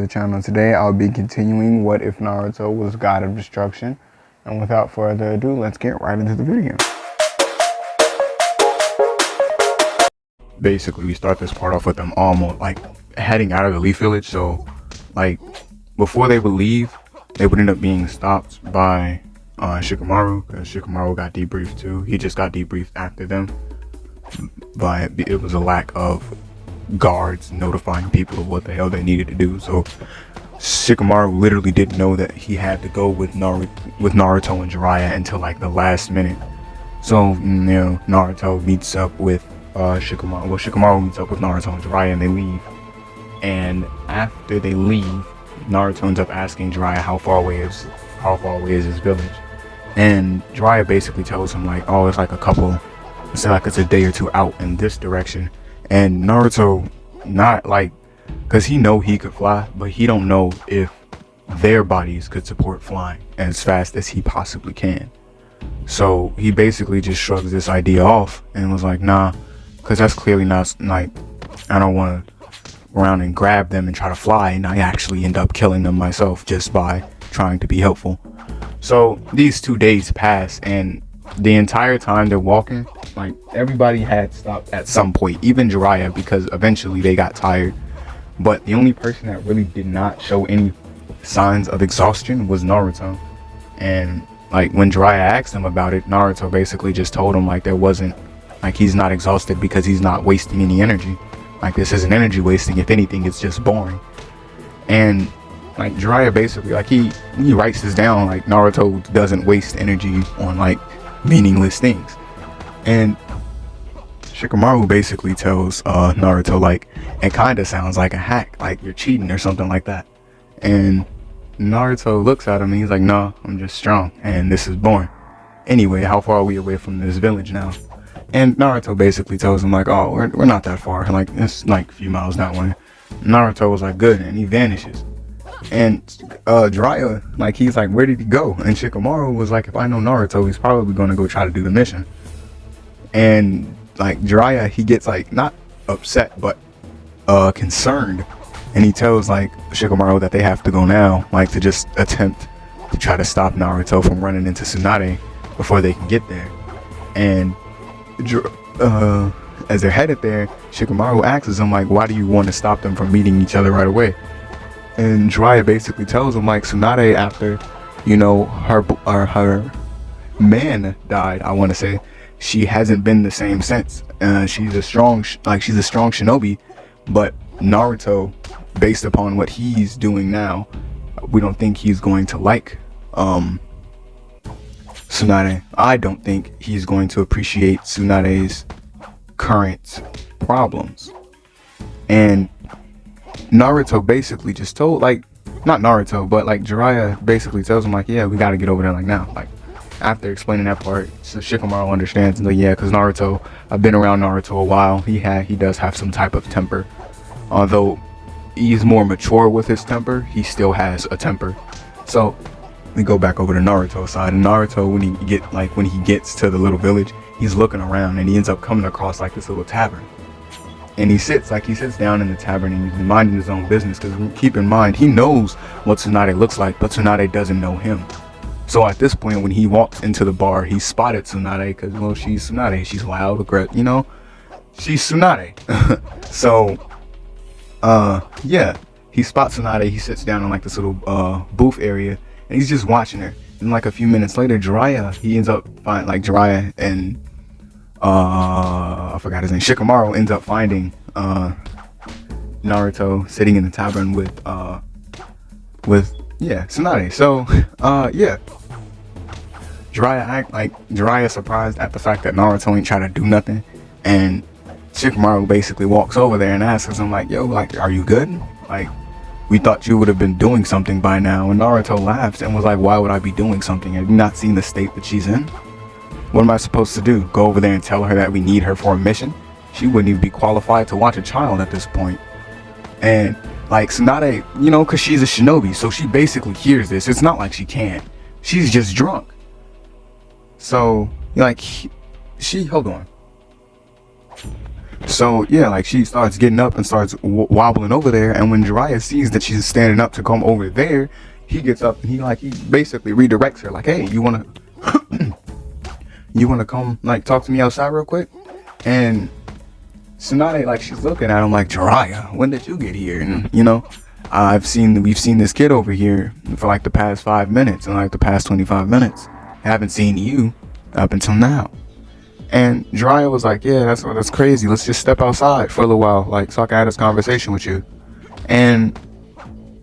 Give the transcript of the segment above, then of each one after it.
The channel today, I'll be continuing What If Naruto Was God of Destruction. And without further ado, let's get right into the video. Basically, we start this part off with them almost like heading out of the Leaf Village. So, like, before they would leave, they would end up being stopped by Shikamaru, because Shikamaru got debriefed too. He just got debriefed after them, but it was a lack of guards notifying people of what the hell they needed to do. So Shikamaru literally didn't know that he had to go with Naruto and Jiraiya until like the last minute. So Naruto meets up with Shikamaru. Well, Shikamaru meets up with Naruto and Jiraiya, and they leave. And after they leave, Naruto ends up asking Jiraiya how far away is his village, and Jiraiya basically tells him like, oh, it's like it's a day or two out in this direction. And Naruto, not like, because he know he could fly, but he don't know if their bodies could support flying as fast as he possibly can. So he basically just shrugs this idea off and was like, nah, because that's clearly not, like, I don't want to go around and grab them and try to fly, and I actually end up killing them myself just by trying to be helpful. So these 2 days pass, and the entire time they're walking, like, everybody had stopped at some point, even Jiraiya, because eventually they got tired. But the only person that really did not show any signs of exhaustion was Naruto. And like, when Jiraiya asked him about it, Naruto basically just told him like he's not exhausted because he's not wasting any energy. Like, this isn't energy wasting. If anything, it's just boring. And like, Jiraiya basically, like, he writes this down, like, Naruto doesn't waste energy on like meaningless things. And Shikamaru basically tells Naruto, like, it kind of sounds like a hack, like you're cheating or something like that. And Naruto looks at him and he's like, no, I'm just strong and this is boring. Anyway, how far are we away from this village now? And Naruto basically tells him like, oh, we're not that far, like it's like a few miles that way. Naruto was like, good, and he vanishes. And Jiraiya, like, he's like, where did he go? And Shikamaru was like, if I know Naruto, he's probably going to go try to do the mission. And like, Jiraiya, he gets like not upset but concerned, and he tells like Shikamaru that they have to go now, like, to just attempt to try to stop Naruto from running into Tsunade before they can get there. And as they're headed there, Shikamaru asks him like, why do you want to stop them from meeting each other right away? And Jiraiya basically tells him like, Tsunade, after her man died, I want to say, she hasn't been the same since. She's a strong Shinobi, but Naruto, based upon what he's doing now, we don't think he's going to like Tsunade. I don't think he's going to appreciate Tsunade's current problems. And Naruto basically just told, like, not Naruto, but like Jiraiya basically tells him like, yeah, we got to get over there like now. Like, after explaining that part, so Shikamaru understands, and like, yeah, because Naruto, I've been around Naruto a while. He does have some type of temper. Although he's more mature with his temper, he still has a temper. So we go back over to Naruto's side, and Naruto, when he gets to the little village, he's looking around and he ends up coming across like this little tavern. And he sits down in the tavern and he's minding his own business, because keep in mind, he knows what Tsunade looks like, but Tsunade doesn't know him. So at this point, when he walks into the bar, he spotted Tsunade, because, well, she's Tsunade. She's loud, aggressive, she's Tsunade. So, yeah, he spots Tsunade. He sits down in like this little booth area, and he's just watching her. And like a few minutes later, he ends up finding, like, Jiraiya and I forgot his name, Shikamaru ends up finding Naruto sitting in the tavern with Tsunade. So yeah, Jiraiya surprised at the fact that Naruto ain't trying to do nothing, and Shikamaru basically walks over there and asks him like, yo, like, are you good? Like, we thought you would have been doing something by now. And Naruto laughs and was like, why would I be doing something? Have you not seen the state that she's in? What am I supposed to do? Go over there and tell her that we need her for a mission? She wouldn't even be qualified to watch a child at this point. And like, Tsunade, because she's a shinobi, so she basically hears this. It's not like she can't. She's just drunk. So, like, hold on. So yeah, like she starts getting up and starts wobbling over there, and when Jiraiya sees that she's standing up to come over there, he gets up and he basically redirects her, like, hey, you wanna you wanna come like talk to me outside real quick? And Tsunade, like, she's looking at him like, Jiraiya, when did you get here? And you know, we've seen this kid over here for like the past 5 minutes and like the past 25 minutes. I haven't seen you up until now. And Jiraiya was like, yeah, that's crazy. Let's just step outside for a little while, like, so I can have this conversation with you. And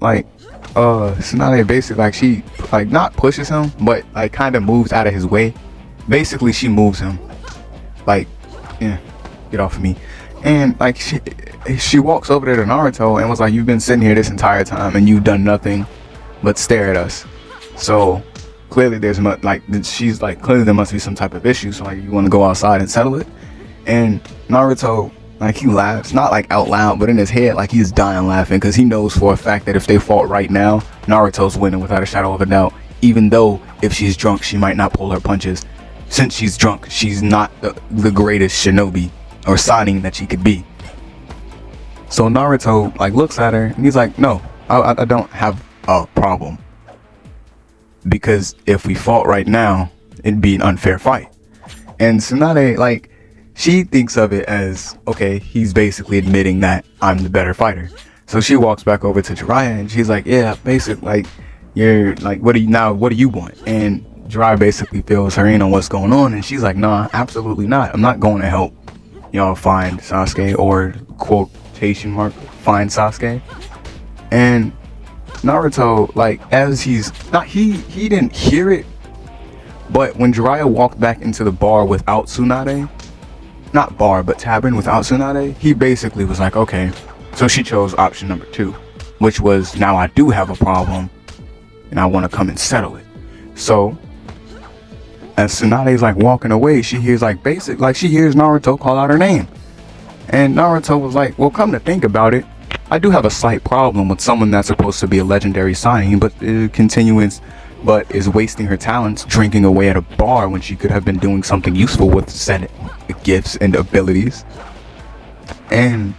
like, Tsunade basically, like, she like not pushes him, but like kind of moves out of his way. Basically, she moves him, like, yeah, get off of me. And like she walks over there to Naruto and was like, you've been sitting here this entire time and you've done nothing but stare at us. So clearly she's like, clearly there must be some type of issue. So like, you want to go outside and settle it? And Naruto, like, he laughs, not like out loud, but in his head, like, he's dying laughing, because he knows for a fact that if they fought right now, Naruto's winning without a shadow of a doubt. Even though if she's drunk, she might not pull her punches. Since she's drunk, she's not the greatest shinobi or Sanin that she could be. So Naruto like looks at her and he's like, no, I don't have a problem, because if we fought right now, it'd be an unfair fight. And Tsunade, like, she thinks of it as, okay, he's basically admitting that I'm the better fighter. So she walks back over to Jiraiya and she's like, yeah, basically, like, you're like, what do you want? And Jiraiya basically fills her in on what's going on, and she's like, nah, absolutely not. I'm not going to help y'all find Sasuke, or quotation mark, find Sasuke. And Naruto, like, as he didn't hear it, but when Jiraiya walked back into the bar without Tsunade, not bar, but tavern without Tsunade, he basically was like, okay, so she chose option number 2, which was, now I do have a problem and I want to come and settle it. So as Tsunade's like walking away, she hears she hears Naruto call out her name. And Naruto was like, well, come to think about it, I do have a slight problem with someone that's supposed to be a legendary Sanin, but is wasting her talents drinking away at a bar when she could have been doing something useful with said gifts and abilities. And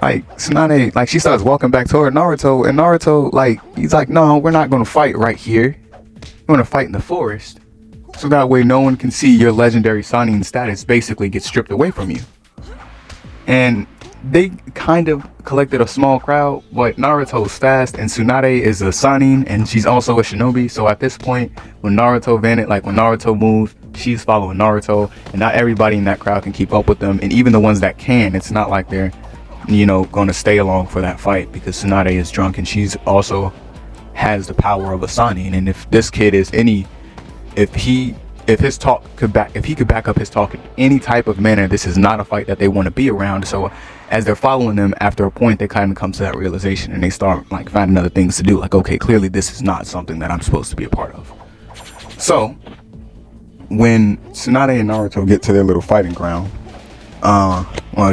like, Tsunade, like, she starts walking back toward Naruto, and Naruto, like, he's like, no, we're not gonna fight right here. We're gonna fight in the forest, so that way no one can see your legendary Sanin status basically get stripped away from you. And they kind of collected a small crowd, but Naruto's fast and Tsunade is a Sanin and she's also a shinobi. So at this point, when Naruto moves, she's following Naruto, and not everybody in that crowd can keep up with them. And even the ones that can, it's not like they're, you know, going to stay along for that fight, because Tsunade is drunk and she's also has the power of a Sanin. And if this kid is if he could back up his talk in any type of manner, this is not a fight that they want to be around. So as they're following them, after a point, they kind of come to that realization and they start like finding other things to do. Like, okay, clearly this is not something that I'm supposed to be a part of. So when Tsunade and Naruto get to their little fighting ground,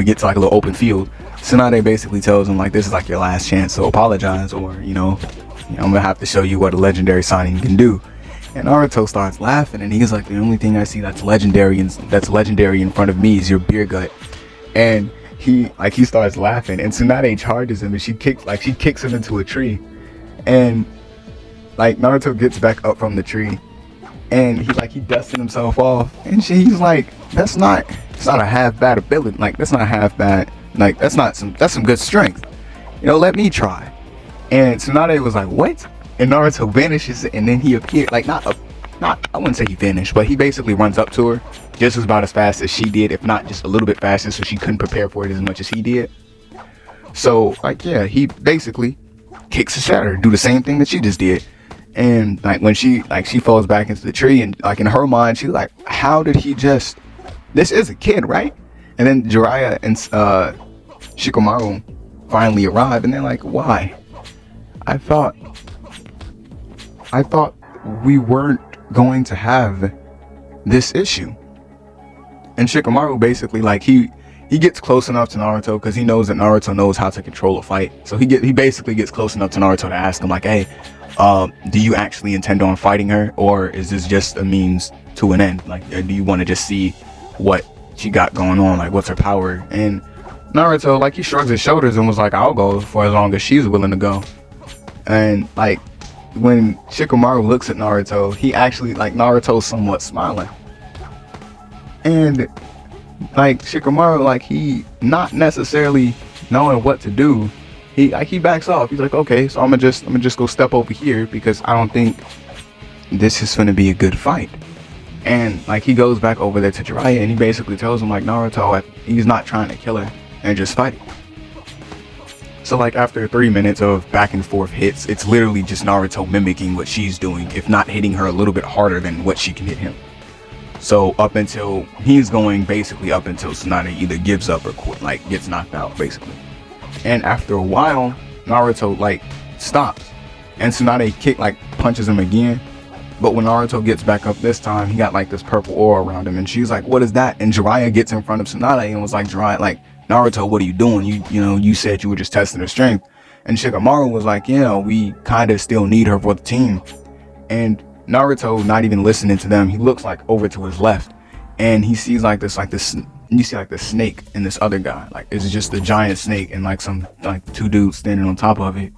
get to like a little open field, Tsunade basically tells him, like, this is like your last chance, so apologize, or you know, I'm gonna have to show you what a legendary Sanin can do. And Naruto starts laughing, and he's like, the only thing I see that's legendary in front of me is your beer gut. And he starts laughing, and Tsunade charges him, and she kicks him into a tree. And like, Naruto gets back up from the tree, and he dusted himself off, and he's like, it's not a half bad ability, like, that's not half bad, like, that's some good strength, you know, let me try. And Tsunade was like, what? And Naruto vanishes, and then he appeared, like, I wouldn't say he vanished, but he basically runs up to her just about as fast as she did, if not just a little bit faster, so she couldn't prepare for it as much as he did. So, like, yeah, he basically kicks his shatter, do the same thing that she just did. And like, when she falls back into the tree, and like, in her mind, she's like, how did he just, this is a kid, right? And then Jiraiya and Shikamaru finally arrive, and they're like, why? I thought we weren't going to have this issue. And Shikamaru basically, like, he gets close enough to Naruto, because he knows that Naruto knows how to control a fight. So he basically gets close enough to Naruto to ask him, like, hey, do you actually intend on fighting her, or is this just a means to an end? Like, do you want to just see what she got going on, like what's her power. And Naruto, like, he shrugs his shoulders and was like, I'll go for as long as she's willing to go. And like when Shikamaru looks at Naruto, he actually, like, Naruto's somewhat smiling. And like Shikamaru, like, he not necessarily knowing what to do, he backs off. He's like, okay, so I'm gonna just go step over here because I don't think this is gonna be a good fight. And like he goes back over there to Jiraiya and he basically tells him, like, Naruto, he's not trying to kill her and just fighting. So like after 3 minutes of back and forth hits, it's literally just Naruto mimicking what she's doing, if not hitting her a little bit harder than what she can hit him. So up until he's going basically up until Tsunade either gives up or like gets knocked out basically. And after a while, Naruto like stops and Tsunade like punches him again. But when Naruto gets back up this time, he got like this purple aura around him, and she's like, what is that? And Jiraiya gets in front of Tsunade and was like, Jiraiya, like, Naruto, what are you doing? You know, you said you were just testing her strength. And Shikamaru was like, yeah, we kind of still need her for the team. And Naruto, not even listening to them, he looks like over to his left and he sees like this, you see like the snake and this other guy, like it's just a giant snake and like some like two dudes standing on top of it.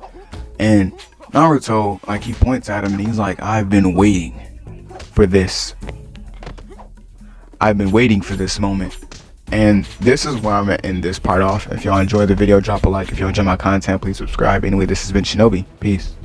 And Naruto, like, he points at him and he's like, I've been waiting for this. I've been waiting for this moment. And this is where I'm gonna end this part off. If y'all enjoyed the video, drop a like. If y'all enjoy my content, please subscribe. Anyway, this has been Shinobi. Peace.